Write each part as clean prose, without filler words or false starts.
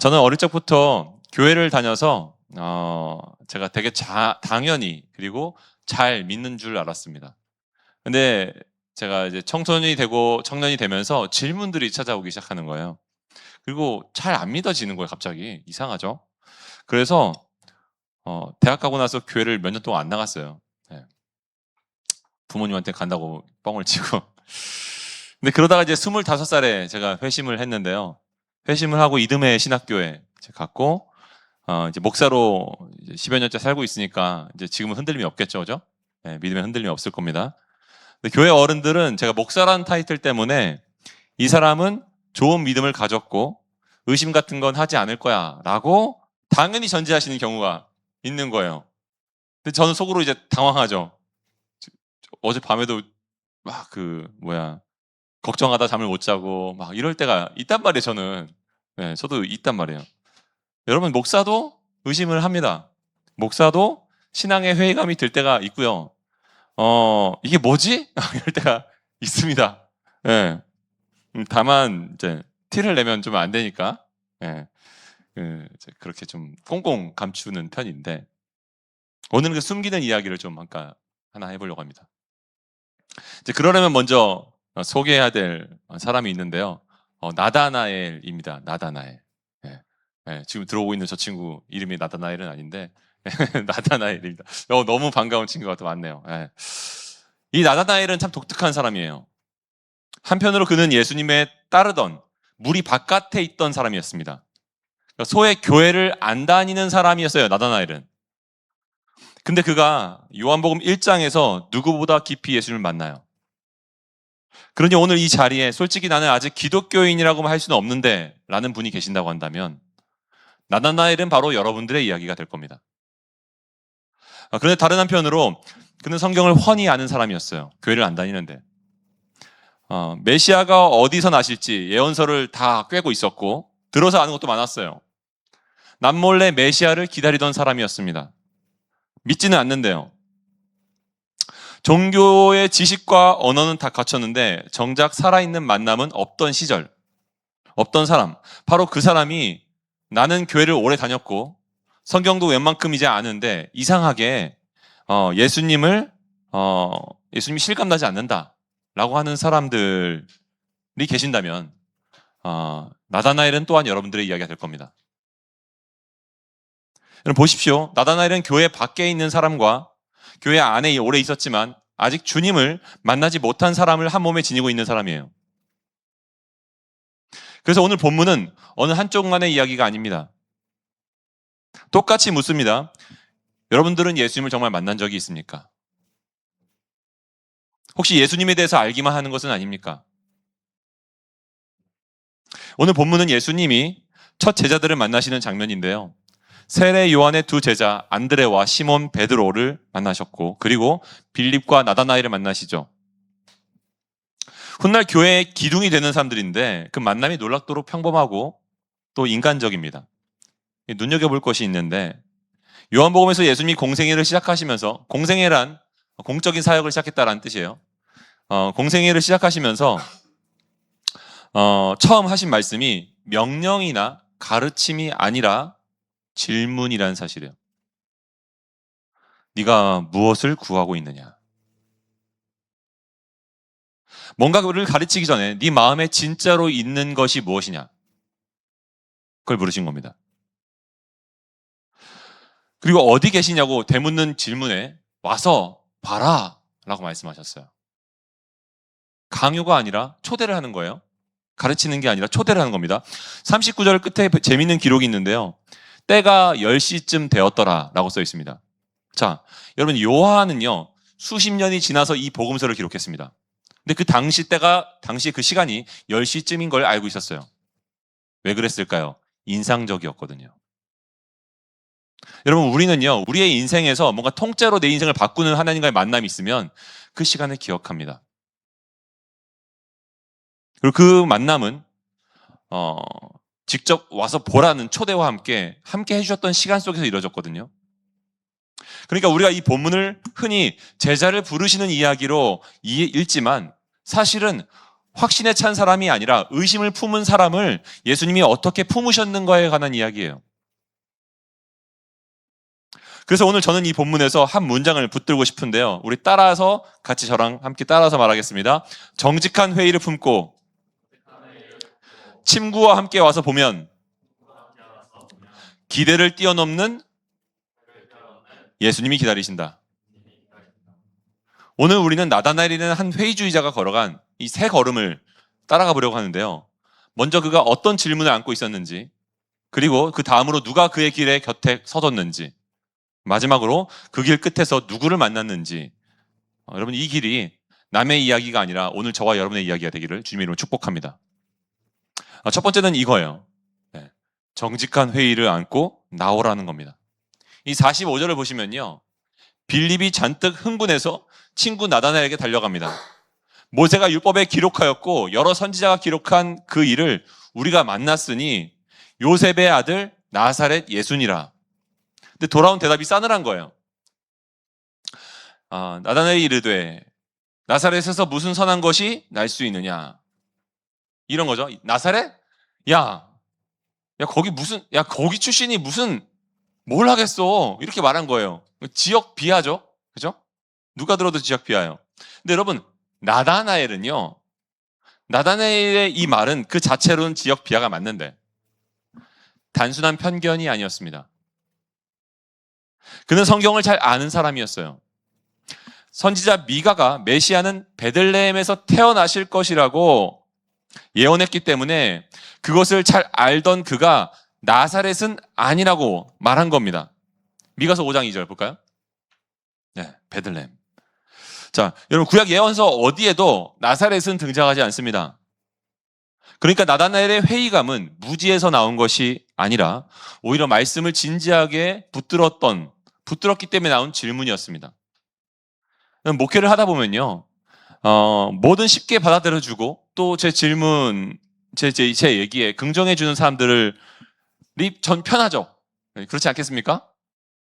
저는 어릴 적부터 교회를 다녀서 제가 되게 당연히 그리고 잘 믿는 줄 알았습니다. 근데 제가 이제 청소년이 되고 청년이 되면서 질문들이 찾아오기 시작하는 거예요. 그리고 잘 안 믿어지는 거예요, 갑자기. 이상하죠? 그래서 대학 가고 나서 교회를 몇 년 동안 안 나갔어요. 네. 부모님한테 간다고 뻥을 치고. 근데 그러다가 이제 25살에 제가 회심을 했는데요. 회심을 하고 이듬해 신학교에 갔고, 이제 목사로 이제 10여 년째 살고 있으니까 이제 지금은 흔들림이 없겠죠, 그죠? 네, 믿음에 흔들림이 없을 겁니다. 근데 교회 어른들은 제가 목사라는 타이틀 때문에 이 사람은 좋은 믿음을 가졌고 의심 같은 건 하지 않을 거야 라고 당연히 전제하시는 경우가 있는 거예요. 근데 저는 속으로 이제 당황하죠. 어젯밤에도 막 걱정하다 잠을 못 자고 막 이럴 때가 있단 말이에요, 저는. 네, 저도 있단 말이에요. 여러분, 목사도 의심을 합니다. 목사도 신앙의 회의감이 들 때가 있고요. 이게 뭐지? 이럴 때가 있습니다. 예. 다만, 이제, 티를 내면 좀 안 되니까, 예. 그렇게 좀 꽁꽁 감추는 편인데, 오늘은 그 숨기는 이야기를 좀 하나 해보려고 합니다. 이제 그러려면 먼저 소개해야 될 사람이 있는데요. 나다나엘입니다. 나다나엘. 예. 예, 지금 들어오고 있는 저 친구 이름이 나다나엘은 아닌데, 나다나엘입니다. 너무 반가운 친구가 또 많네요. 예. 이 나다나엘은 참 독특한 사람이에요. 한편으로 그는 예수님의 따르던 무리 바깥에 있던 사람이었습니다. 소위 교회를 안 다니는 사람이었어요, 나다나엘은. 근데 그가 요한복음 1장에서 누구보다 깊이 예수님을 만나요. 그러니 오늘 이 자리에 솔직히 나는 아직 기독교인이라고 할 수는 없는데 라는 분이 계신다고 한다면 나다나엘은 바로 여러분들의 이야기가 될 겁니다. 그런데 다른 한편으로 그는 성경을 훤히 아는 사람이었어요. 교회를 안 다니는데. 메시아가 어디서 나실지 예언서를 다 꿰고 있었고 들어서 아는 것도 많았어요. 남몰래 메시아를 기다리던 사람이었습니다. 믿지는 않는데요. 종교의 지식과 언어는 다 갖췄는데 정작 살아있는 만남은 없던 시절, 없던 사람. 바로 그 사람이 나는 교회를 오래 다녔고 성경도 웬만큼 이제 아는데 이상하게 예수님이 실감나지 않는다라고 하는 사람들이 계신다면 나다나엘은 또한 여러분들의 이야기가 될 겁니다. 여러분 보십시오. 나다나엘은 교회 밖에 있는 사람과 교회 안에 오래 있었지만 아직 주님을 만나지 못한 사람을 한 몸에 지니고 있는 사람이에요. 그래서 오늘 본문은 어느 한쪽만의 이야기가 아닙니다. 똑같이 묻습니다. 여러분들은 예수님을 정말 만난 적이 있습니까? 혹시 예수님에 대해서 알기만 하는 것은 아닙니까? 오늘 본문은 예수님이 첫 제자들을 만나시는 장면인데요. 세례 요한의 두 제자 안드레와 시몬 베드로를 만나셨고 그리고 빌립과 나다나엘을 만나시죠. 훗날 교회의 기둥이 되는 사람들인데 그 만남이 놀랍도록 평범하고 또 인간적입니다. 눈여겨볼 것이 있는데 요한복음에서 예수님이 공생애를 시작하시면서 공생애란 공적인 사역을 시작했다라는 뜻이에요. 공생애를 시작하시면서 처음 하신 말씀이 명령이나 가르침이 아니라 질문이라는 사실이에요. 네가 무엇을 구하고 있느냐? 뭔가를 가르치기 전에 네 마음에 진짜로 있는 것이 무엇이냐? 그걸 물으신 겁니다. 그리고 어디 계시냐고 되묻는 질문에 와서 봐라 라고 말씀하셨어요. 강요가 아니라 초대를 하는 거예요. 가르치는 게 아니라 초대를 하는 겁니다. 39절 끝에 재밌는 기록이 있는데요. 때가 10시쯤 되었더라 라고 써 있습니다. 자, 여러분 요한은요 수십 년이 지나서 이 복음서를 기록했습니다. 근데 그 당시 그 시간이 10시쯤인 걸 알고 있었어요. 왜 그랬을까요? 인상적이었거든요. 여러분 우리는요 우리의 인생에서 뭔가 통째로 내 인생을 바꾸는 하나님과의 만남이 있으면 그 시간을 기억합니다. 그리고 그 만남은 직접 와서 보라는 초대와 함께 해주셨던 시간 속에서 이루어졌거든요. 그러니까 우리가 이 본문을 흔히 제자를 부르시는 이야기로 읽지만 사실은 확신에 찬 사람이 아니라 의심을 품은 사람을 예수님이 어떻게 품으셨는가에 관한 이야기예요. 그래서 오늘 저는 이 본문에서 한 문장을 붙들고 싶은데요. 우리 따라서 같이 저랑 함께 따라서 말하겠습니다. 정직한 회의를 품고 친구와 함께 와서 보면 기대를 뛰어넘는 예수님이 기다리신다. 오늘 우리는 나다나엘이라는 한 회의주의자가 걸어간 이 세 걸음을 따라가 보려고 하는데요. 먼저 그가 어떤 질문을 안고 있었는지, 그리고 그 다음으로 누가 그의 길에 곁에 서뒀는지, 마지막으로 그 길 끝에서 누구를 만났는지, 여러분 이 길이 남의 이야기가 아니라 오늘 저와 여러분의 이야기가 되기를 주님의 이름으로 축복합니다. 첫 번째는 이거예요. 정직한 회의를 안고 나오라는 겁니다. 이 45절을 보시면요. 빌립이 잔뜩 흥분해서 친구 나다나엘에게 달려갑니다. 모세가 율법에 기록하였고 여러 선지자가 기록한 그 일을 우리가 만났으니 요셉의 아들 나사렛 예수니라. 근데 돌아온 대답이 싸늘한 거예요. 나다나엘이 이르되 나사렛에서 무슨 선한 것이 날 수 있느냐. 이런 거죠. 나사렛? 야, 거기 출신이 무슨 뭘 하겠어. 이렇게 말한 거예요. 지역 비하죠. 그죠? 누가 들어도 지역 비하예요. 근데 여러분, 나다나엘은요. 나다나엘의 이 말은 그 자체로는 지역 비하가 맞는데 단순한 편견이 아니었습니다. 그는 성경을 잘 아는 사람이었어요. 선지자 미가가 메시아는 베들레헴에서 태어나실 것이라고 예언했기 때문에 그것을 잘 알던 그가 나사렛은 아니라고 말한 겁니다. 미가서 5장 2절 볼까요? 네, 베들레헴. 자, 여러분 구약 예언서 어디에도 나사렛은 등장하지 않습니다. 그러니까 나다나엘의 회의감은 무지에서 나온 것이 아니라 오히려 말씀을 진지하게 붙들었기 때문에 나온 질문이었습니다. 목회를 하다 보면요, 뭐든 쉽게 받아들여주고 또 제 질문, 제 얘기에 긍정해주는 사람들이 전 편하죠. 그렇지 않겠습니까?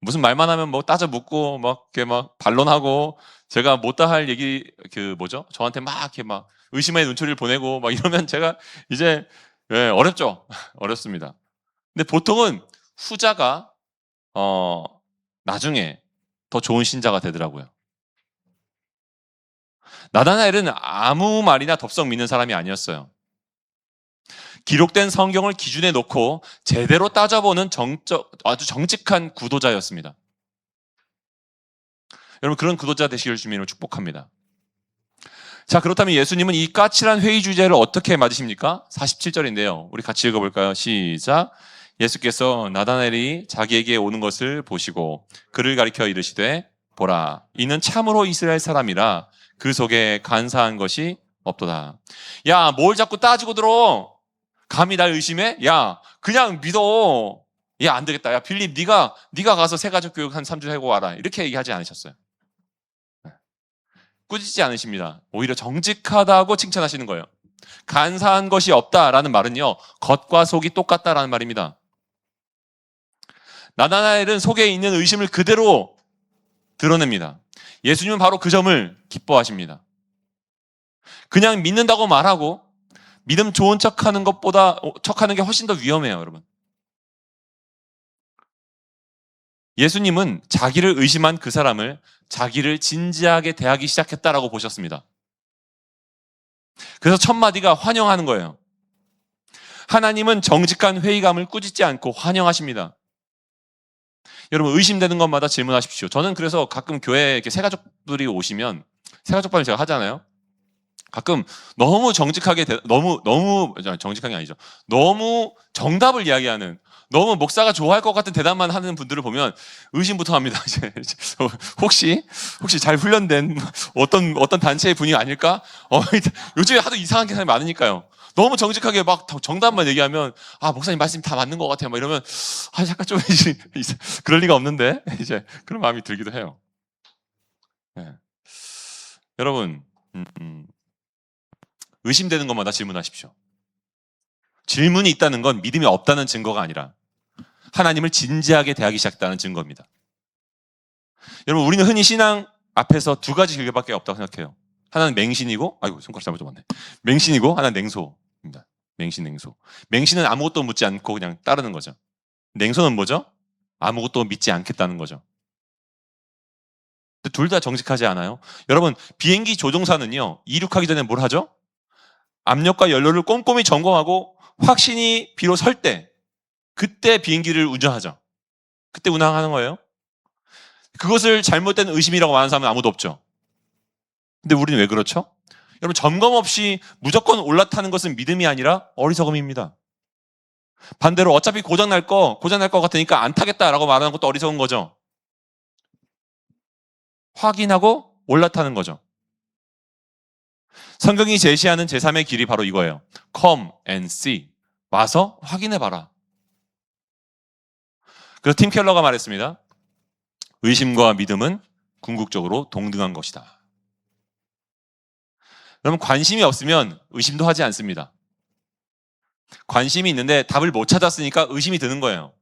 무슨 말만 하면 뭐 따져 묻고 이렇게 반론하고 제가 못다 할 얘기 저한테 이렇게 의심의 눈초리를 보내고 이러면 제가 이제 어렵죠. 어렵습니다. 근데 보통은 후자가 나중에 더 좋은 신자가 되더라고요. 나다나엘은 아무 말이나 덥석 믿는 사람이 아니었어요. 기록된 성경을 기준에 놓고 제대로 따져보는 아주 정직한 구도자였습니다. 여러분 그런 구도자 되시길 주님으로 축복합니다. 자, 그렇다면 예수님은 이 까칠한 회의 주제를 어떻게 맞으십니까? 47절인데요. 우리 같이 읽어볼까요? 시작. 예수께서 나다나엘이 자기에게 오는 것을 보시고 그를 가리켜 이르시되 보라, 이는 참으로 이스라엘 사람이라 그 속에 간사한 것이 없도다. 야, 뭘 자꾸 따지고 들어? 감히 날 의심해? 야, 그냥 믿어. 야, 안 되겠다. 야, 빌립, 네가 가서 새가족 교육 한 3주 하고 와라. 이렇게 얘기하지 않으셨어요. 꾸짖지 않으십니다. 오히려 정직하다고 칭찬하시는 거예요. 간사한 것이 없다라는 말은요, 겉과 속이 똑같다라는 말입니다. 나다나엘은 속에 있는 의심을 그대로 드러냅니다. 예수님은 바로 그 점을 기뻐하십니다. 그냥 믿는다고 말하고 믿음 좋은 척하는 게 훨씬 더 위험해요, 여러분. 예수님은 자기를 의심한 그 사람을 자기를 진지하게 대하기 시작했다라고 보셨습니다. 그래서 첫 마디가 환영하는 거예요. 하나님은 정직한 회의감을 꾸짖지 않고 환영하십니다. 여러분 의심되는 것마다 질문하십시오. 저는 그래서 가끔 교회에 이렇게 새가족들이 오시면 새가족반을 제가 하잖아요. 가끔 너무 정직하게 너무 정직한 게 아니죠. 너무 정답을 이야기하는, 너무 목사가 좋아할 것 같은 대답만 하는 분들을 보면 의심부터 합니다. 혹시 잘 훈련된 어떤 단체의 분이 아닐까? 요즘에 하도 이상한 사람이 많으니까요. 너무 정직하게 정답만 얘기하면 목사님 말씀 다 맞는 것 같아요. 이러면 잠깐 좀 그럴 리가 없는데 이제 그런 마음이 들기도 해요. 네. 여러분 의심되는 것마다 질문하십시오. 질문이 있다는 건 믿음이 없다는 증거가 아니라 하나님을 진지하게 대하기 시작했다는 증거입니다. 여러분 우리는 흔히 신앙 앞에서 두 가지 길밖에 없다고 생각해요. 하나는 맹신이고, 아이고, 손가락 잘못 잡았네. 맹신이고, 하나는 냉소입니다. 맹신, 냉소. 맹신은 아무것도 묻지 않고 그냥 따르는 거죠. 냉소는 뭐죠? 아무것도 믿지 않겠다는 거죠. 둘 다 정직하지 않아요? 여러분, 비행기 조종사는요, 이륙하기 전에 뭘 하죠? 압력과 연료를 꼼꼼히 점검하고 확신이 비로 설 때, 그때 비행기를 운전하죠. 그때 운항하는 거예요. 그것을 잘못된 의심이라고 말하는 사람은 아무도 없죠. 근데 우리는 왜 그렇죠? 여러분, 점검 없이 무조건 올라타는 것은 믿음이 아니라 어리석음입니다. 반대로 어차피 고장날 것 같으니까 안 타겠다라고 말하는 것도 어리석은 거죠. 확인하고 올라타는 거죠. 성경이 제시하는 제3의 길이 바로 이거예요. Come and see. 와서 확인해봐라. 그래서 팀 켈러가 말했습니다. 의심과 믿음은 궁극적으로 동등한 것이다. 여러분, 관심이 없으면 의심도 하지 않습니다. 관심이 있는데 답을 못 찾았으니까 의심이 드는 거예요.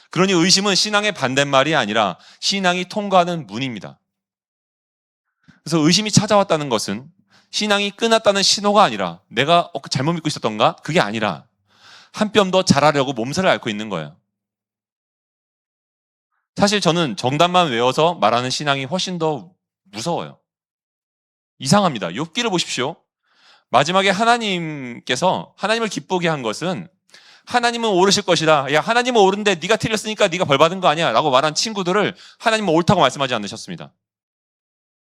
그러니 의심은 신앙의 반대말이 아니라 신앙이 통과하는 문입니다. 그래서 의심이 찾아왔다는 것은 신앙이 끝났다는 신호가 아니라 내가 잘못 믿고 있었던가? 그게 아니라 한 뼘 더 잘하려고 몸살을 앓고 있는 거예요. 사실 저는 정답만 외워서 말하는 신앙이 훨씬 더 무서워요. 이상합니다. 욥기를 보십시오. 마지막에 하나님께서 하나님을 기쁘게 한 것은 하나님은 오르실 것이다. 야, 하나님은 옳은데 네가 틀렸으니까 네가 벌 받은 거 아니야 라고 말한 친구들을 하나님은 옳다고 말씀하지 않으셨습니다.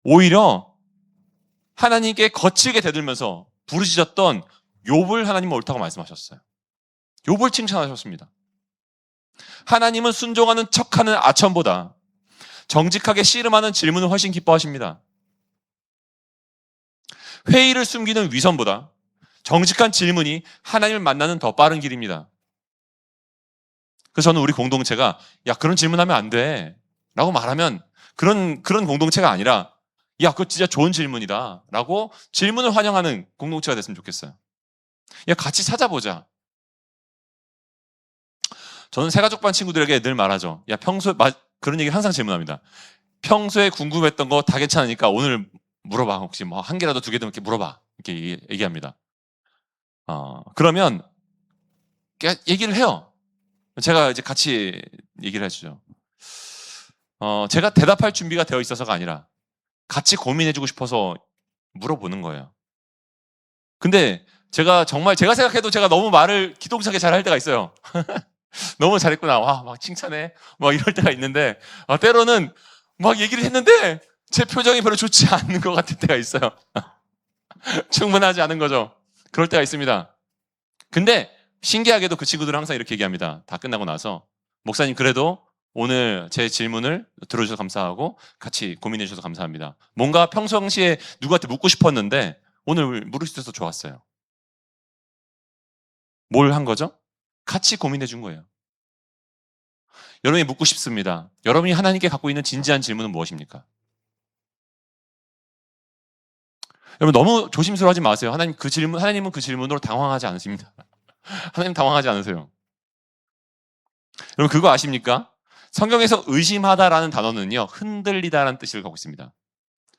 오히려 하나님께 거칠게 대들면서 부르짖었던 욥을 하나님은 옳다고 말씀하셨어요. 욥을 칭찬하셨습니다. 하나님은 순종하는 척하는 아첨보다 정직하게 씨름하는 질문을 훨씬 기뻐하십니다. 회의를 숨기는 위선보다 정직한 질문이 하나님을 만나는 더 빠른 길입니다. 그래서 저는 우리 공동체가 야, 그런 질문하면 안 돼 라고 말하면 그런 공동체가 아니라 야, 그거 진짜 좋은 질문이다 라고 질문을 환영하는 공동체가 됐으면 좋겠어요. 야, 같이 찾아보자. 저는 새가족반 친구들에게 늘 말하죠. 야, 그런 얘기 항상 질문합니다. 평소에 궁금했던 거 다 괜찮으니까 오늘 물어봐. 혹시 뭐 한 개라도 두 개도 이렇게 물어봐. 이렇게 얘기합니다. 그러면 얘기를 해요. 제가 이제 같이 얘기를 해주죠. 제가 대답할 준비가 되어 있어서가 아니라 같이 고민해주고 싶어서 물어보는 거예요. 근데 제가 생각해도 제가 너무 말을 기동차게 잘할 때가 있어요. 너무 잘했구나. 와, 막 칭찬해. 막 이럴 때가 있는데, 때로는 막 얘기를 했는데, 제 표정이 별로 좋지 않은 것 같을 때가 있어요. 충분하지 않은 거죠. 그럴 때가 있습니다. 근데, 신기하게도 그 친구들은 항상 이렇게 얘기합니다. 다 끝나고 나서, 목사님, 그래도 오늘 제 질문을 들어주셔서 감사하고, 같이 고민해 주셔서 감사합니다. 뭔가 평상시에 누구한테 묻고 싶었는데, 오늘 물을 수 있어서 좋았어요. 뭘 한 거죠? 같이 고민해 준 거예요. 여러분이 묻고 싶습니다. 여러분이 하나님께 갖고 있는 진지한 질문은 무엇입니까? 여러분 너무 조심스러워하지 마세요. 하나님은 그 질문으로 당황하지 않으십니다. 하나님 당황하지 않으세요. 여러분 그거 아십니까? 성경에서 의심하다라는 단어는요, 흔들리다라는 뜻을 갖고 있습니다.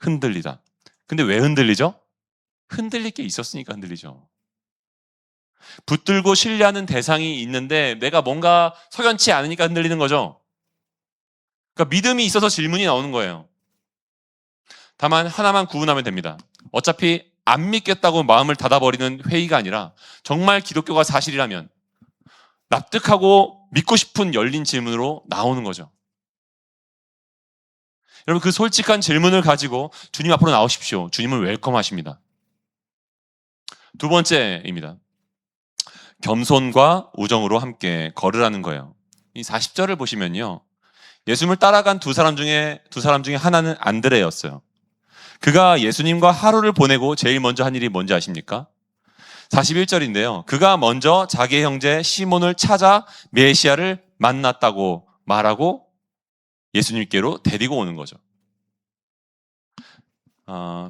흔들리다. 근데 왜 흔들리죠? 흔들릴 게 있었으니까 흔들리죠. 붙들고 신뢰하는 대상이 있는데 내가 뭔가 석연치 않으니까 흔들리는 거죠. 그러니까 믿음이 있어서 질문이 나오는 거예요. 다만 하나만 구분하면 됩니다. 어차피 안 믿겠다고 마음을 닫아버리는 회의가 아니라 정말 기독교가 사실이라면 납득하고 믿고 싶은 열린 질문으로 나오는 거죠. 여러분 그 솔직한 질문을 가지고 주님 앞으로 나오십시오. 주님을 웰컴하십니다. 두 번째입니다. 겸손과 우정으로 함께 걸으라는 거예요. 이 40절을 보시면요. 예수님을 따라간 두 사람 중에 하나는 안드레였어요. 그가 예수님과 하루를 보내고 제일 먼저 한 일이 뭔지 아십니까? 41절인데요. 그가 먼저 자기의 형제 시몬을 찾아 메시아를 만났다고 말하고 예수님께로 데리고 오는 거죠.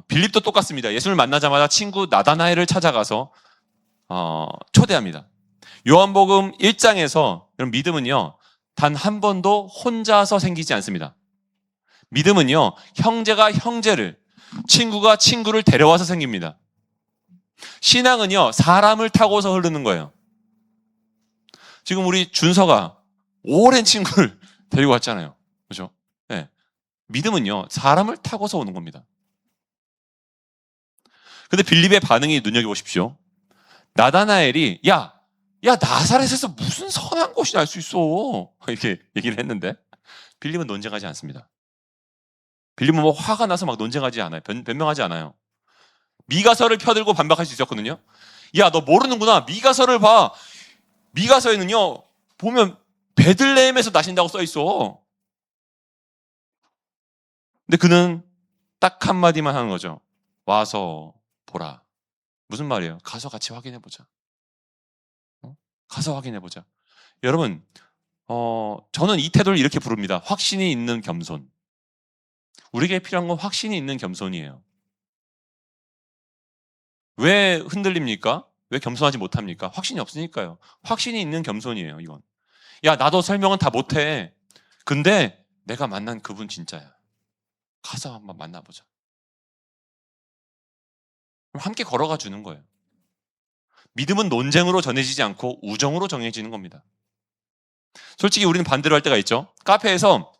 빌립도 똑같습니다. 예수님을 만나자마자 친구 나다나엘을 찾아가서 초대합니다. 요한복음 1장에서 믿음은요, 단 한 번도 혼자서 생기지 않습니다. 믿음은요, 형제가 형제를, 친구가 친구를 데려와서 생깁니다. 신앙은요, 사람을 타고서 흐르는 거예요. 지금 우리 준서가 오랜 친구를 데리고 왔잖아요. 그죠? 네. 믿음은요, 사람을 타고서 오는 겁니다. 근데 빌립의 반응이 눈여겨보십시오. 나다나엘이, 야, 나사렛에서 무슨 선한 곳이 날 수 있어. 이렇게 얘기를 했는데, 빌립은 논쟁하지 않습니다. 빌립은 뭐 화가 나서 막 논쟁하지 않아요. 변명하지 않아요. 미가서를 펴들고 반박할 수 있었거든요. 야, 너 모르는구나. 미가서를 봐. 미가서에는요, 보면 베들레헴에서 나신다고 써 있어. 근데 그는 딱 한마디만 하는 거죠. 와서 보라. 무슨 말이에요? 가서 같이 확인해보자. 가서 확인해보자. 여러분, 저는 이 태도를 이렇게 부릅니다. 확신이 있는 겸손. 우리에게 필요한 건 확신이 있는 겸손이에요. 왜 흔들립니까? 왜 겸손하지 못합니까? 확신이 없으니까요. 확신이 있는 겸손이에요, 이건. 야, 나도 설명은 다 못해. 근데 내가 만난 그분 진짜야. 가서 한번 만나보자. 그럼 함께 걸어가 주는 거예요. 믿음은 논쟁으로 전해지지 않고 우정으로 정해지는 겁니다. 솔직히 우리는 반대로 할 때가 있죠. 카페에서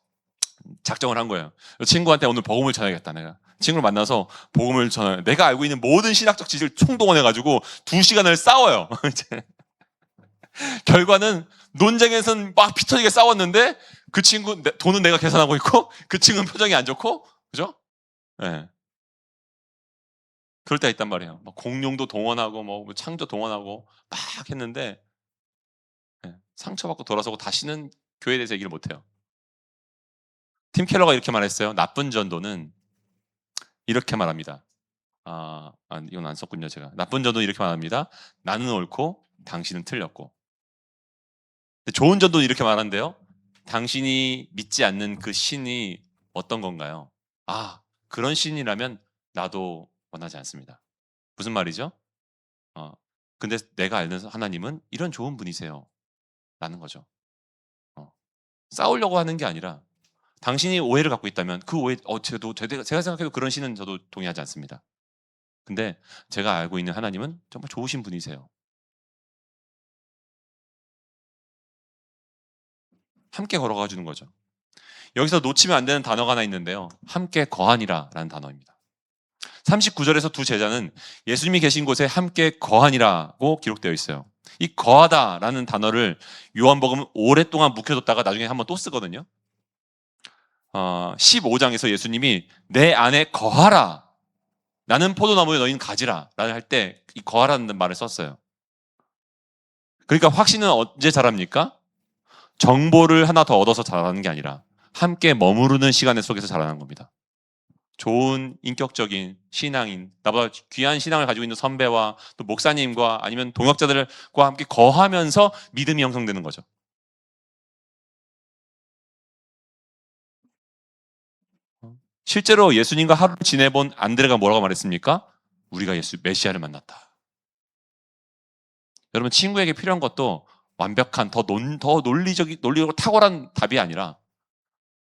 작정을 한 거예요. 친구한테 오늘 복음을 전해야겠다, 내가. 친구를 만나서 복음을 전해. 내가 알고 있는 모든 신학적 지식을 총동원해가지고 2시간을 싸워요. 결과는 논쟁에서는 막 피터지게 싸웠는데 그 친구 돈은 내가 계산하고 있고 그 친구는 표정이 안 좋고, 그죠? 네. 그럴 때가 있단 말이에요. 막 공룡도 동원하고 뭐 창조 동원하고 막 했는데 네. 상처받고 돌아서고 다시는 교회에 대해서 얘기를 못해요. 팀 켈러가 이렇게 말했어요. 나쁜 전도는 이렇게 말합니다. 이건 안 썼군요, 제가. 나쁜 전도는 이렇게 말합니다. 나는 옳고 당신은 틀렸고. 좋은 전도는 이렇게 말한대요. 당신이 믿지 않는 그 신이 어떤 건가요? 그런 신이라면 나도 원하지 않습니다. 무슨 말이죠? 근데 내가 알는 하나님은 이런 좋은 분이세요. 라는 거죠. 싸우려고 하는 게 아니라 당신이 오해를 갖고 있다면 그 오해, 제가 생각해도 그런 신은 저도 동의하지 않습니다. 근데 제가 알고 있는 하나님은 정말 좋으신 분이세요. 함께 걸어가 주는 거죠. 여기서 놓치면 안 되는 단어가 하나 있는데요. 함께 거하니라 라는 단어입니다. 39절에서 두 제자는 예수님이 계신 곳에 함께 거하니라고 기록되어 있어요. 이 거하다라는 단어를 요한복음은 오랫동안 묵혀뒀다가 나중에 한번 또 쓰거든요. 15장에서 예수님이 내 안에 거하라. 나는 포도나무에 너희는 가지라. 라는 할 때 이 거하라는 말을 썼어요. 그러니까 확신은 언제 자랍니까? 정보를 하나 더 얻어서 자라는 게 아니라 함께 머무르는 시간 속에서 자라는 겁니다. 좋은 인격적인 신앙인, 나보다 귀한 신앙을 가지고 있는 선배와 또 목사님과 아니면 동역자들과 함께 거하면서 믿음이 형성되는 거죠. 실제로 예수님과 하루를 지내본 안드레가 뭐라고 말했습니까? 우리가 메시아를 만났다. 여러분, 친구에게 필요한 것도 완벽한 더 논리적으로 탁월한 답이 아니라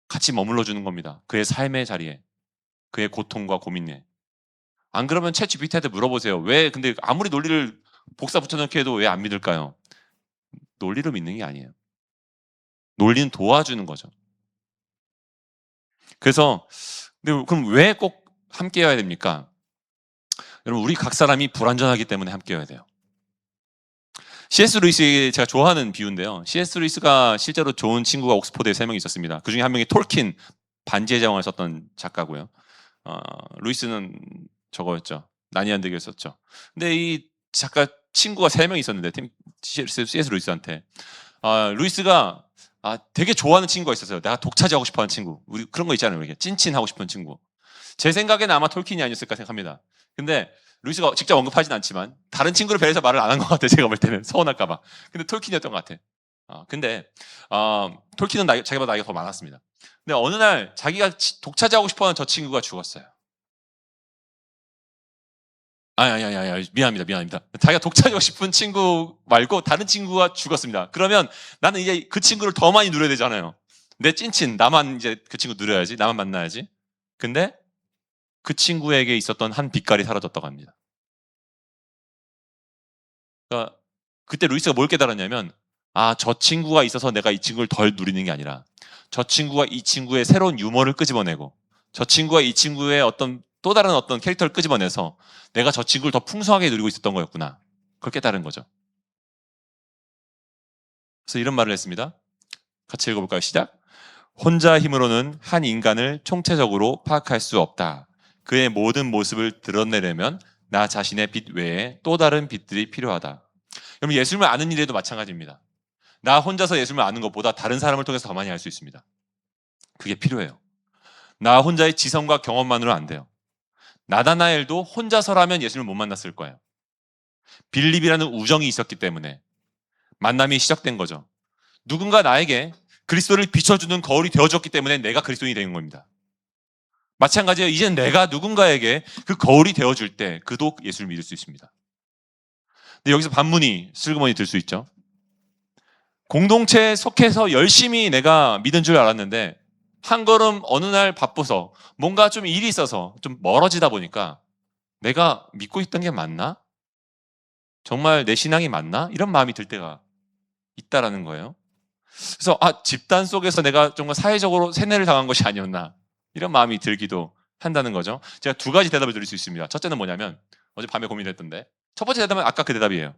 같이 머물러 주는 겁니다. 그의 삶의 자리에, 그의 고통과 고민에. 안 그러면 챗GPT한테 물어보세요. 근데 아무리 논리를 복사 붙여넣기 해도 왜 안 믿을까요? 논리로 믿는 게 아니에요. 논리는 도와주는 거죠. 그래서 그럼 왜 꼭 함께여야 됩니까? 여러분, 우리 각 사람이 불완전하기 때문에 함께여야 돼요. C.S. 루이스 제가 좋아하는 비유인데요. C.S. 루이스가 실제로 좋은 친구가 옥스퍼드에 3명 있었습니다. 그중에 한 명이 톨킨, 반지의 제왕을 썼던 작가고요. 루이스는 저거였죠. 나니안드기를 썼죠. 근데 이 작가 친구가 3명 있었는데 C.S. 루이스한테 루이스가 되게 좋아하는 친구가 있었어요. 내가 독차지하고 싶어하는 친구. 우리 그런 거 있잖아요. 이렇게 찐친하고 싶은 친구. 제 생각에는 아마 톨킨이 아니었을까 생각합니다. 근데 루이스가 직접 언급하진 않지만 다른 친구를 배려해서 말을 안 한 것 같아요. 제가 볼 때는 서운할까 봐. 근데 톨킨이었던 것 같아. 근데 톨킨은 자기보다 나이가 더 많았습니다. 근데 어느 날 자기가 독차지하고 싶어하는 저 친구가 죽었어요. 미안합니다. 자기가 독차지하고 싶은 친구 말고 다른 친구가 죽었습니다. 그러면 나는 이제 그 친구를 더 많이 누려야 되잖아요. 내 찐친, 나만 이제 그 친구 누려야지. 나만 만나야지. 근데 그 친구에게 있었던 한 빛깔이 사라졌다고 합니다. 그러니까 그때 루이스가 뭘 깨달았냐면, 저 친구가 있어서 내가 이 친구를 덜 누리는 게 아니라 저 친구가 이 친구의 새로운 유머를 끄집어내고 저 친구가 이 친구의 어떤 또 다른 어떤 캐릭터를 끄집어내서 내가 저 친구를 더 풍성하게 누리고 있었던 거였구나. 그걸 깨달은 거죠. 그래서 이런 말을 했습니다. 같이 읽어볼까요? 시작. 혼자 힘으로는 한 인간을 총체적으로 파악할 수 없다. 그의 모든 모습을 드러내려면 나 자신의 빛 외에 또 다른 빛들이 필요하다. 여러분, 예수님을 아는 일에도 마찬가지입니다. 나 혼자서 예수님을 아는 것보다 다른 사람을 통해서 더 많이 알 수 있습니다. 그게 필요해요. 나 혼자의 지성과 경험만으로는 안 돼요. 나다나엘도 혼자서라면 예수님을 못 만났을 거예요. 빌립이라는 우정이 있었기 때문에 만남이 시작된 거죠. 누군가 나에게 그리스도를 비춰주는 거울이 되어줬기 때문에 내가 그리스도인이 된 겁니다. 마찬가지예요. 이제는 내가 누군가에게 그 거울이 되어줄 때 그도 예수를 믿을 수 있습니다. 근데 여기서 반문이 슬그머니 들 수 있죠. 공동체에 속해서 열심히 내가 믿은 줄 알았는데 한 걸음 어느 날 바빠서 뭔가 좀 일이 있어서 좀 멀어지다 보니까 내가 믿고 있던 게 맞나? 정말 내 신앙이 맞나? 이런 마음이 들 때가 있다라는 거예요. 그래서 집단 속에서 내가 정말 사회적으로 세뇌를 당한 것이 아니었나? 이런 마음이 들기도 한다는 거죠. 제가 두 가지 대답을 드릴 수 있습니다. 첫째는 뭐냐면 어제 밤에 고민했던데 첫 번째 대답은 아까 그 대답이에요.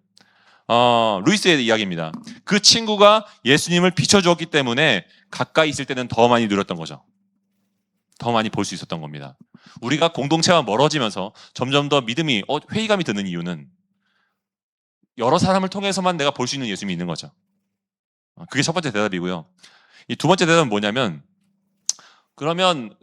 루이스의 이야기입니다. 그 친구가 예수님을 비춰주었기 때문에 가까이 있을 때는 더 많이 누렸던 거죠. 더 많이 볼 수 있었던 겁니다. 우리가 공동체와 멀어지면서 점점 더 믿음이 회의감이 드는 이유는 여러 사람을 통해서만 내가 볼 수 있는 예수님이 있는 거죠. 그게 첫 번째 대답이고요. 이 두 번째 대답은 뭐냐면 그러면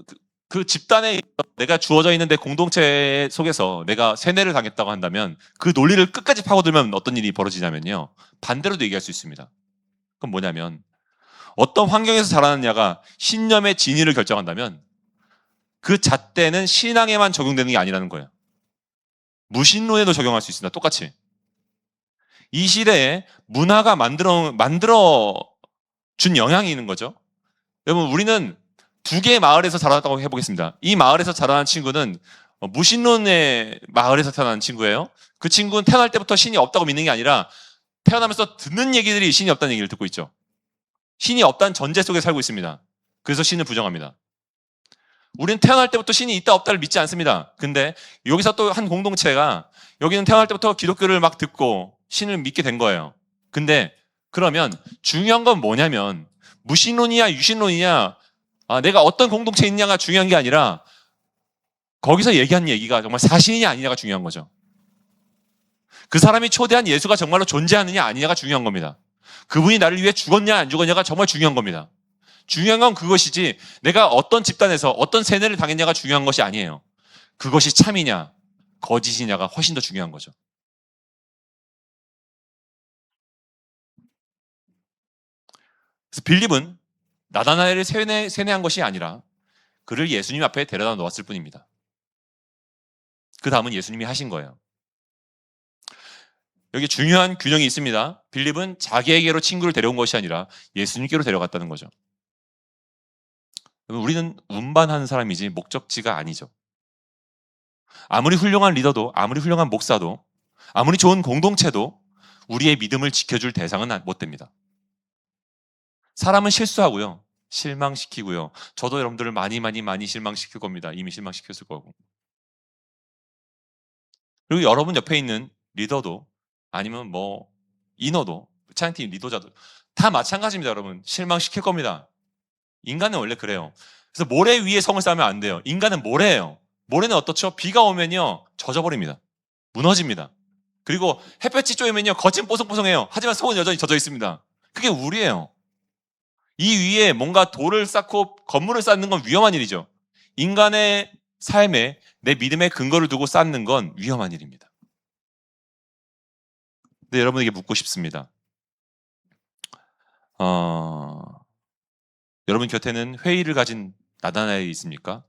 그 집단에 내가 주어져 있는 내 공동체 속에서 내가 세뇌를 당했다고 한다면 그 논리를 끝까지 파고들면 어떤 일이 벌어지냐면요. 반대로도 얘기할 수 있습니다. 그건 뭐냐면 어떤 환경에서 자라느냐가 신념의 진위를 결정한다면 그 잣대는 신앙에만 적용되는 게 아니라는 거예요. 무신론에도 적용할 수 있습니다. 똑같이. 이 시대에 문화가 만들어 준 영향이 있는 거죠. 여러분, 우리는 두 개의 마을에서 자라났다고 해보겠습니다. 이 마을에서 자라난 친구는 무신론의 마을에서 태어난 친구예요. 그 친구는 태어날 때부터 신이 없다고 믿는 게 아니라 태어나면서 듣는 얘기들이 신이 없다는 얘기를 듣고 있죠. 신이 없다는 전제 속에 살고 있습니다. 그래서 신을 부정합니다. 우리는 태어날 때부터 신이 있다 없다를 믿지 않습니다. 근데 여기서 또 한 공동체가 여기는 태어날 때부터 기독교를 막 듣고 신을 믿게 된 거예요. 근데 그러면 중요한 건 뭐냐면 무신론이냐 유신론이냐 내가 어떤 공동체에 있냐가 중요한 게 아니라 거기서 얘기한 얘기가 정말 사실이냐 아니냐가 중요한 거죠. 그 사람이 초대한 예수가 정말로 존재하느냐 아니냐가 중요한 겁니다. 그분이 나를 위해 죽었냐 안 죽었냐가 정말 중요한 겁니다. 중요한 건 그것이지 내가 어떤 집단에서 어떤 세뇌를 당했냐가 중요한 것이 아니에요. 그것이 참이냐 거짓이냐가 훨씬 더 중요한 거죠. 그래서 빌립은 나다나엘을 세뇌한 것이 아니라 그를 예수님 앞에 데려다 놓았을 뿐입니다. 그 다음은 예수님이 하신 거예요. 여기 중요한 균형이 있습니다. 빌립은 자기에게로 친구를 데려온 것이 아니라 예수님께로 데려갔다는 거죠. 우리는 운반하는 사람이지 목적지가 아니죠. 아무리 훌륭한 리더도 아무리 훌륭한 목사도 아무리 좋은 공동체도 우리의 믿음을 지켜줄 대상은 못 됩니다. 사람은 실수하고요. 실망시키고요. 저도 여러분들을 많이 실망시킬 겁니다. 이미 실망시켰을 거고. 그리고 여러분 옆에 있는 리더도 아니면 인어도 찬양팀 리더자도 다 마찬가지입니다. 여러분 실망시킬 겁니다. 인간은 원래 그래요. 그래서 모래 위에 성을 쌓으면 안 돼요. 인간은 모래예요. 모래는 어떻죠? 비가 오면요 젖어버립니다. 무너집니다. 그리고 햇볕이 쪼이면요 겉은 뽀송뽀송해요. 하지만 속은 여전히 젖어 있습니다. 그게 우리예요. 이 위에 뭔가 돌을 쌓고 건물을 쌓는 건 위험한 일이죠. 인간의 삶에 내 믿음의 근거를 두고 쌓는 건 위험한 일입니다. 근데 여러분에게 묻고 싶습니다. 여러분 곁에는 회의를 가진 나다나엘이 있습니까?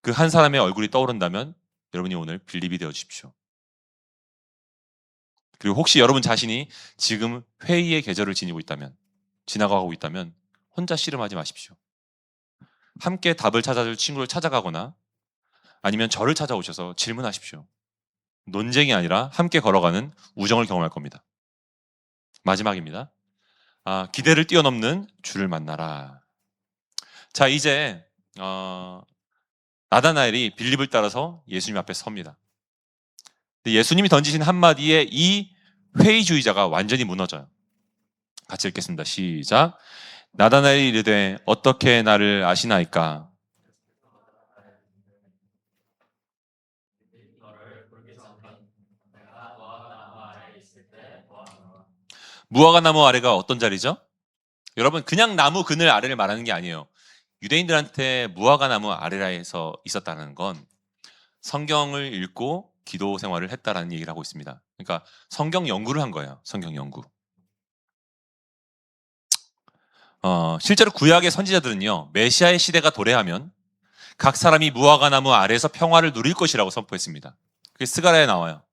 그 한 사람의 얼굴이 떠오른다면 여러분이 오늘 빌립이 되어 주십시오. 그리고 혹시 여러분 자신이 지금 회의의 계절을 지나가고 있다면 혼자 씨름하지 마십시오. 함께 답을 찾아줄 친구를 찾아가거나 아니면 저를 찾아오셔서 질문하십시오. 논쟁이 아니라 함께 걸어가는 우정을 경험할 겁니다. 마지막입니다. 기대를 뛰어넘는 주를 만나라. 자, 이제 나다나엘이 빌립을 따라서 예수님 앞에 섭니다. 예수님이 던지신 한마디에 이 회의주의자가 완전히 무너져요. 같이 읽겠습니다. 시작. 나다나엘이 이르되 어떻게 나를 아시나이까? 무화과 나무 아래가 어떤 자리죠? 여러분, 그냥 나무 그늘 아래를 말하는 게 아니에요. 유대인들한테 무화과 나무 아래라에서 있었다는 건 성경을 읽고 기도 생활을 했다라는 얘기를 하고 있습니다. 그러니까 성경 연구를 한 거예요. 성경 연구. 실제로 구약의 선지자들은요, 메시아의 시대가 도래하면 각 사람이 무화과 나무 아래에서 평화를 누릴 것이라고 선포했습니다. 그게 스가랴에 나와요.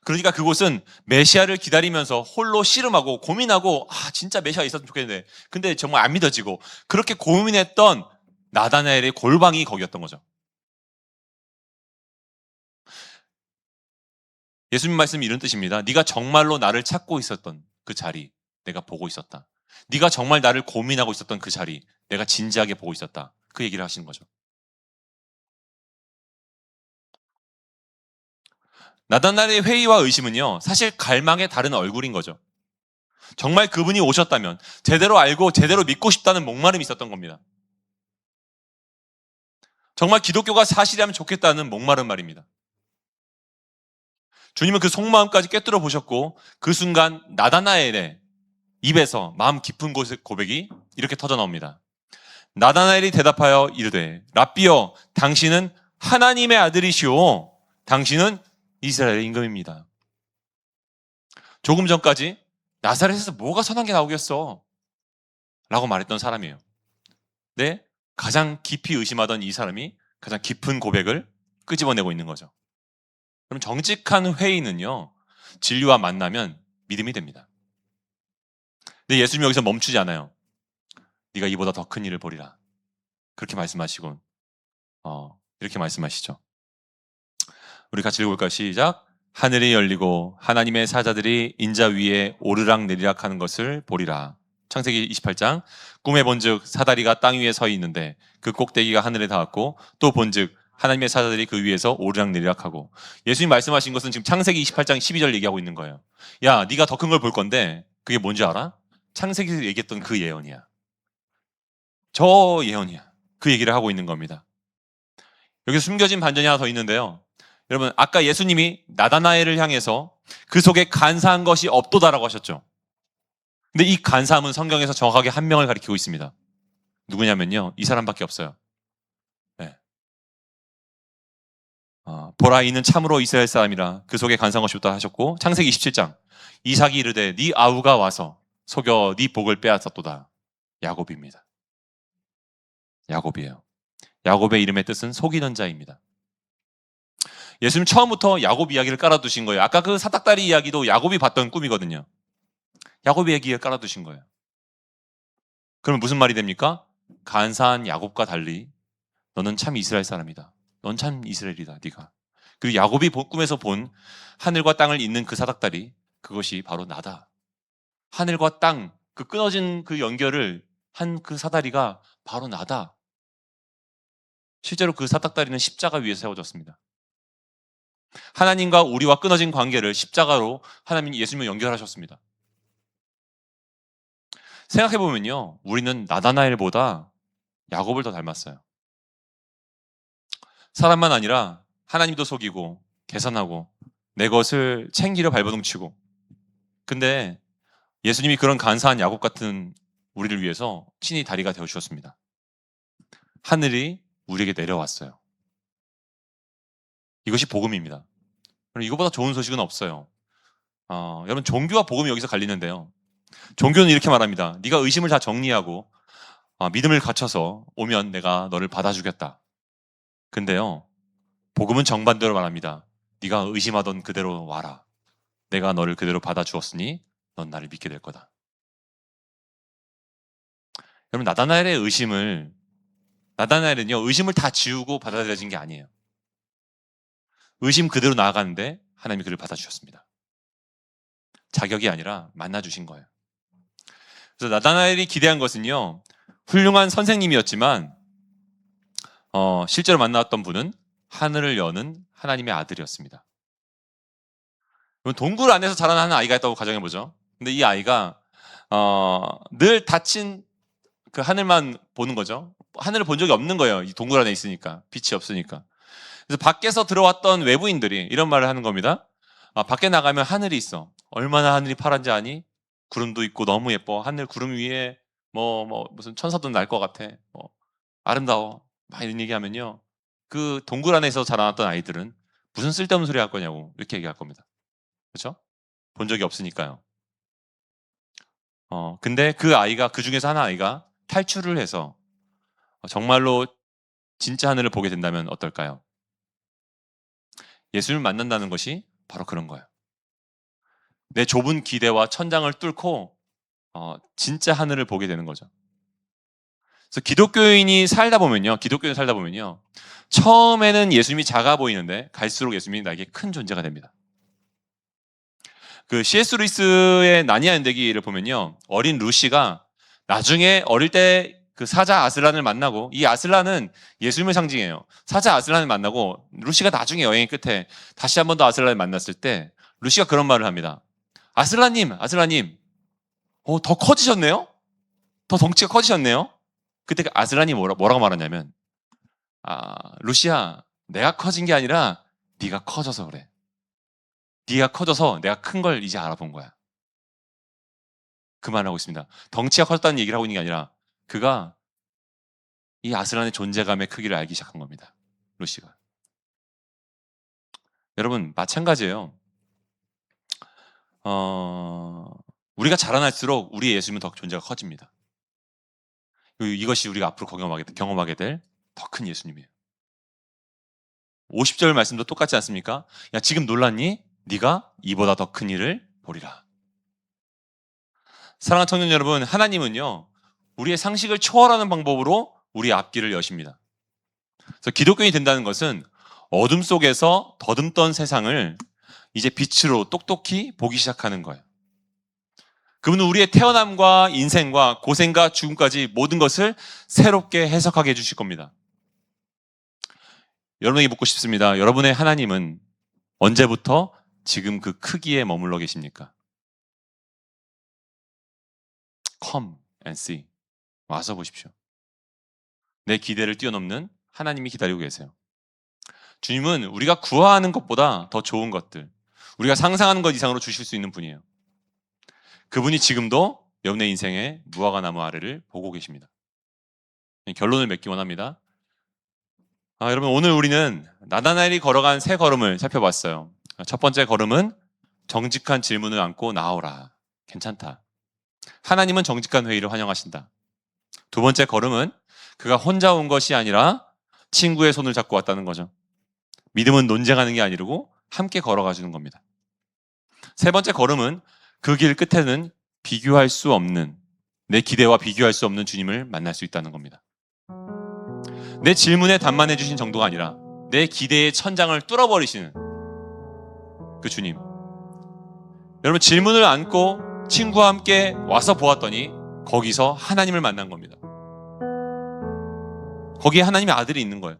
그러니까 그곳은 메시아를 기다리면서 홀로 씨름하고 고민하고 진짜 메시아 있었으면 좋겠는데 근데 정말 안 믿어지고 그렇게 고민했던 나다나엘의 골방이 거기였던 거죠. 예수님 말씀이 이런 뜻입니다. 네가 정말로 나를 찾고 있었던 그 자리 내가 보고 있었다. 네가 정말 나를 고민하고 있었던 그 자리 내가 진지하게 보고 있었다. 그 얘기를 하시는 거죠. 나다나엘의 회의와 의심은요, 사실 갈망의 다른 얼굴인 거죠. 정말 그분이 오셨다면 제대로 알고 제대로 믿고 싶다는 목마름이 있었던 겁니다. 정말 기독교가 사실이라면 좋겠다는 목마른 말입니다. 주님은 그 속마음까지 꿰뚫어 보셨고 그 순간 나다나엘의 입에서 마음 깊은 고백이 이렇게 터져 나옵니다. 나다나엘이 대답하여 이르되 랍비여 당신은 하나님의 아들이시오 당신은 이스라엘의 임금입니다. 조금 전까지 나사렛에서 뭐가 선한 게 나오겠어 라고 말했던 사람이에요. 네, 가장 깊이 의심하던 이 사람이 가장 깊은 고백을 끄집어내고 있는 거죠. 그럼 정직한 회의는요, 진리와 만나면 믿음이 됩니다. 근데 예수님이 여기서 멈추지 않아요. 네가 이보다 더 큰 일을 보리라. 그렇게 말씀하시고 이렇게 말씀하시죠. 우리 같이 읽어볼까요? 시작. 하늘이 열리고 하나님의 사자들이 인자 위에 오르락 내리락 하는 것을 보리라. 창세기 28장. 꿈에 본즉 사다리가 땅 위에 서 있는데 그 꼭대기가 하늘에 닿았고 또 본즉 하나님의 사자들이 그 위에서 오르락 내리락 하고. 예수님 말씀하신 것은 지금 창세기 28장 12절 얘기하고 있는 거예요. 야, 네가 더 큰 걸 볼 건데 그게 뭔지 알아? 창세기에서 얘기했던 그 예언이야. 저 예언이야. 그 얘기를 하고 있는 겁니다. 여기 숨겨진 반전이 하나 더 있는데요. 여러분, 아까 예수님이 나다나엘을 향해서 그 속에 간사한 것이 없도다라고 하셨죠. 근데 이 간사함은 성경에서 정확하게 한 명을 가리키고 있습니다. 누구냐면요, 이 사람밖에 없어요. 네. 보라 이는 참으로 이스라엘 사람이라 그 속에 간사한 것이 없다 하셨고, 창세기 27장 이삭이 이르되 네 아우가 와서 속여 네 복을 빼앗았도다. 야곱입니다. 야곱이에요. 야곱의 이름의 뜻은 속이는 자입니다. 예수님 처음부터 야곱 이야기를 깔아두신 거예요. 아까 그 사닥다리 이야기도 야곱이 봤던 꿈이거든요. 야곱의 얘기를 깔아두신 거예요. 그러면 무슨 말이 됩니까? 간사한 야곱과 달리 너는 참 이스라엘 사람이다. 넌 참 이스라엘이다. 네가. 그리고 야곱이 꿈에서 본 하늘과 땅을 잇는 그 사닥다리, 그것이 바로 나다. 하늘과 땅, 그 끊어진 그 연결을 한 그 사다리가 바로 나다. 실제로 그 사닥다리는 십자가 위에 세워졌습니다. 하나님과 우리와 끊어진 관계를 십자가로 하나님이 예수님을 연결하셨습니다. 생각해보면요, 우리는 나다나엘보다 야곱을 더 닮았어요. 사람만 아니라 하나님도 속이고 계산하고 내 것을 챙기려 발버둥치고. 근데 예수님이 그런 간사한 야곱 같은 우리를 위해서 친히 다리가 되어주셨습니다. 하늘이 우리에게 내려왔어요. 이것이 복음입니다. 이거보다 좋은 소식은 없어요. 여러분, 종교와 복음이 여기서 갈리는데요. 종교는 이렇게 말합니다. 네가 의심을 다 정리하고 믿음을 갖춰서 오면 내가 너를 받아주겠다. 근데요, 복음은 정반대로 말합니다. 네가 의심하던 그대로 와라. 내가 너를 그대로 받아주었으니 넌 나를 믿게 될 거다. 여러분, 나다나엘은요, 의심을 다 지우고 받아들여진 게 아니에요. 의심 그대로 나아가는데 하나님이 그를 받아주셨습니다. 자격이 아니라 만나주신 거예요. 그래서 나다나엘이 기대한 것은요, 훌륭한 선생님이었지만 실제로 만나왔던 분은 하늘을 여는 하나님의 아들이었습니다. 동굴 안에서 자라나는 아이가 있다고 가정해보죠. 근데 이 아이가 늘 닫힌 그 하늘만 보는 거죠. 하늘을 본 적이 없는 거예요. 이 동굴 안에 있으니까. 빛이 없으니까. 그래서 밖에서 들어왔던 외부인들이 이런 말을 하는 겁니다. 밖에 나가면 하늘이 있어. 얼마나 하늘이 파란지 아니? 구름도 있고 너무 예뻐. 하늘 구름 위에 무슨 천사도 날 것 같아. 아름다워. 막 이런 얘기하면요, 그 동굴 안에서 자라났던 아이들은 무슨 쓸데없는 소리 할 거냐고 이렇게 얘기할 겁니다. 그렇죠? 본 적이 없으니까요. 근데 그 아이가, 그 중에서 하나 아이가 탈출을 해서 정말로 진짜 하늘을 보게 된다면 어떨까요? 예수님을 만난다는 것이 바로 그런 거예요. 내 좁은 기대와 천장을 뚫고 진짜 하늘을 보게 되는 거죠. 그래서 기독교인이 살다 보면요, 처음에는 예수님이 작아 보이는데 갈수록 예수님이 나에게 큰 존재가 됩니다. 그 C.S. 루이스의 나니아 연대기를 보면요, 어린 루시가 나중에 어릴 때 그 사자 아슬란을 만나고, 이 아슬란은 예수님을 상징해요. 사자 아슬란을 만나고 루시가 나중에 여행의 끝에 다시 한 번 더 아슬란을 만났을 때 루시가 그런 말을 합니다. 아슬란님, 더 커지셨네요? 더 덩치가 커지셨네요? 그때 아슬란이 뭐라고 말하냐면, 루시야, 내가 커진 게 아니라 네가 커져서 그래. 네가 커져서 내가 큰 걸 이제 알아본 거야. 그 말을 하고 있습니다. 덩치가 커졌다는 얘기를 하고 있는 게 아니라 그가 이 아슬란의 존재감의 크기를 알기 시작한 겁니다. 루시가. 여러분, 마찬가지예요. 우리가 자라날수록 우리의 예수님은 더 존재가 커집니다. 이것이 우리가 앞으로 경험하게 될 더 큰 예수님이에요. 50절 말씀도 똑같지 않습니까? 야, 지금 놀랐니? 네가 이보다 더 큰 일을 보리라. 사랑하는 청년 여러분, 하나님은요, 우리의 상식을 초월하는 방법으로 우리의 앞길을 여십니다. 그래서 기독교인이 된다는 것은 어둠 속에서 더듬던 세상을 이제 빛으로 똑똑히 보기 시작하는 거예요. 그분은 우리의 태어남과 인생과 고생과 죽음까지 모든 것을 새롭게 해석하게 해주실 겁니다. 여러분에게 묻고 싶습니다. 여러분의 하나님은 언제부터 지금 그 크기에 머물러 계십니까? Come and see. 와서 보십시오. 내 기대를 뛰어넘는 하나님이 기다리고 계세요. 주님은 우리가 구하는 것보다 더 좋은 것들, 우리가 상상하는 것 이상으로 주실 수 있는 분이에요. 그분이 지금도 여러분의 인생의 무화과 나무 아래를 보고 계십니다. 결론을 맺기 원합니다. 여러분, 오늘 우리는 나다나엘이 걸어간 세 걸음을 살펴봤어요. 첫 번째 걸음은 정직한 질문을 안고 나오라. 괜찮다. 하나님은 정직한 회의를 환영하신다. 두 번째 걸음은 그가 혼자 온 것이 아니라 친구의 손을 잡고 왔다는 거죠. 믿음은 논쟁하는 게 아니고 함께 걸어가 주는 겁니다. 세 번째 걸음은 그 길 끝에는 비교할 수 없는, 내 기대와 비교할 수 없는 주님을 만날 수 있다는 겁니다. 내 질문에 답만해 주신 정도가 아니라 내 기대의 천장을 뚫어버리시는 그 주님. 여러분, 질문을 안고 친구와 함께 와서 보았더니 거기서 하나님을 만난 겁니다. 거기에 하나님의 아들이 있는 거예요.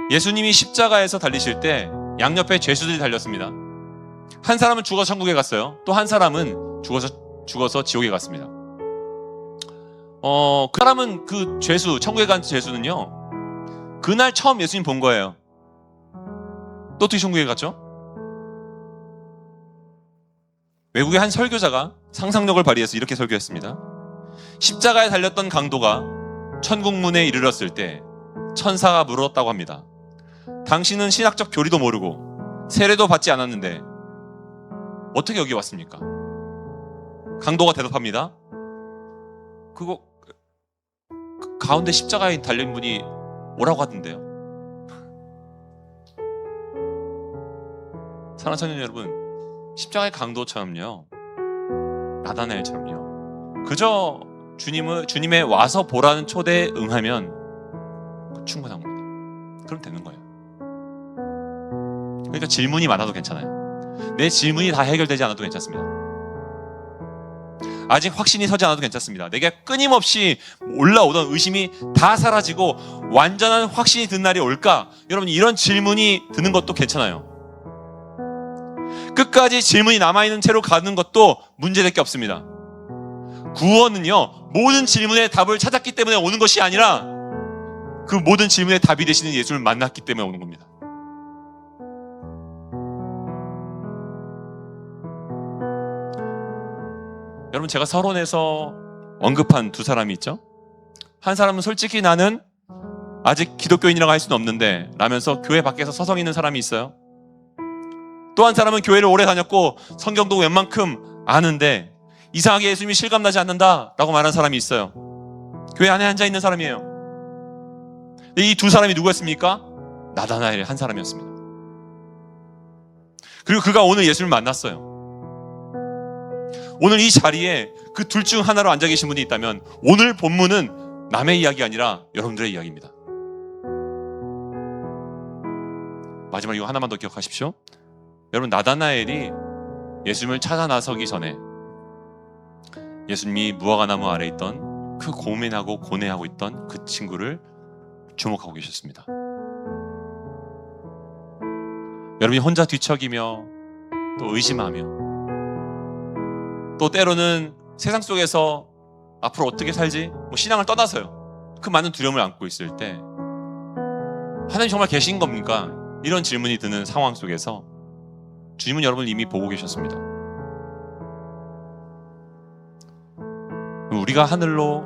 예수님이 십자가에서 달리실 때 양옆에 죄수들이 달렸습니다. 한 사람은 죽어서 천국에 갔어요. 또 한 사람은 죽어서 지옥에 갔습니다. 그 사람은 그 죄수, 천국에 간 죄수는요, 그날 처음 예수님 본 거예요. 또 어떻게 천국에 갔죠? 외국의 한 설교자가 상상력을 발휘해서 이렇게 설교했습니다. 십자가에 달렸던 강도가 천국문에 이르렀을 때 천사가 물었다고 합니다. 당신은 신학적 교리도 모르고 세례도 받지 않았는데 어떻게 여기 왔습니까? 강도가 대답합니다. 그거 가운데 십자가에 달린 분이 오라고 하던데요. 사랑하는 청년 여러분, 십자가의 강도처럼요, 나다나엘처럼요, 그저 주님의 와서 보라는 초대에 응하면 충분한 겁니다. 그럼 되는 거예요. 그러니까 질문이 많아도 괜찮아요. 내 질문이 다 해결되지 않아도 괜찮습니다. 아직 확신이 서지 않아도 괜찮습니다. 내게 끊임없이 올라오던 의심이 다 사라지고 완전한 확신이 든 날이 올까? 여러분, 이런 질문이 드는 것도 괜찮아요. 끝까지 질문이 남아있는 채로 가는 것도 문제될 게 없습니다. 구원은요, 모든 질문에 답을 찾았기 때문에 오는 것이 아니라 그 모든 질문에 답이 되시는 예수를 만났기 때문에 오는 겁니다. 여러분, 제가 서론에서 언급한 두 사람이 있죠? 한 사람은 솔직히 나는 아직 기독교인이라고 할 수는 없는데 라면서 교회 밖에서 서성 있는 사람이 있어요. 또 한 사람은 교회를 오래 다녔고 성경도 웬만큼 아는데 이상하게 예수님이 실감나지 않는다 라고 말하는 사람이 있어요. 교회 안에 앉아있는 사람이에요. 이 두 사람이 누구였습니까? 나다나엘 한 사람이었습니다. 그리고 그가 오늘 예수님을 만났어요. 오늘 이 자리에 그 둘 중 하나로 앉아 계신 분이 있다면 오늘 본문은 남의 이야기가 아니라 여러분들의 이야기입니다. 마지막 이거 하나만 더 기억하십시오. 여러분, 나다나엘이 예수님을 찾아 나서기 전에 예수님이 무화과나무 아래 있던 그 고민하고 고뇌하고 있던 그 친구를 주목하고 계셨습니다. 여러분이 혼자 뒤척이며 또 의심하며 또 때로는 세상 속에서 앞으로 어떻게 살지? 신앙을 떠나서요. 그 많은 두려움을 안고 있을 때 하나님 정말 계신 겁니까? 이런 질문이 드는 상황 속에서 주님은 여러분을 이미 보고 계셨습니다. 우리가 하늘로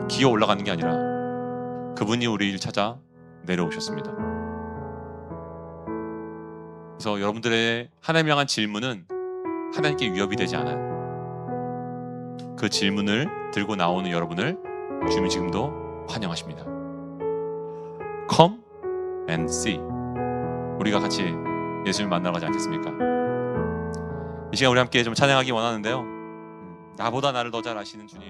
기어 올라가는 게 아니라 그분이 우리를 찾아 내려오셨습니다. 그래서 여러분들의 하나님을 향한 질문은 하나님께 위협이 되지 않아요. 그 질문을 들고 나오는 여러분을 주님이 지금도 환영하십니다. Come and see. 우리가 같이 예수님을 만나러 가지 않겠습니까? 이 시간 우리 함께 좀 찬양하기 원하는데요. 나보다 나를 더 잘 아시는 주님,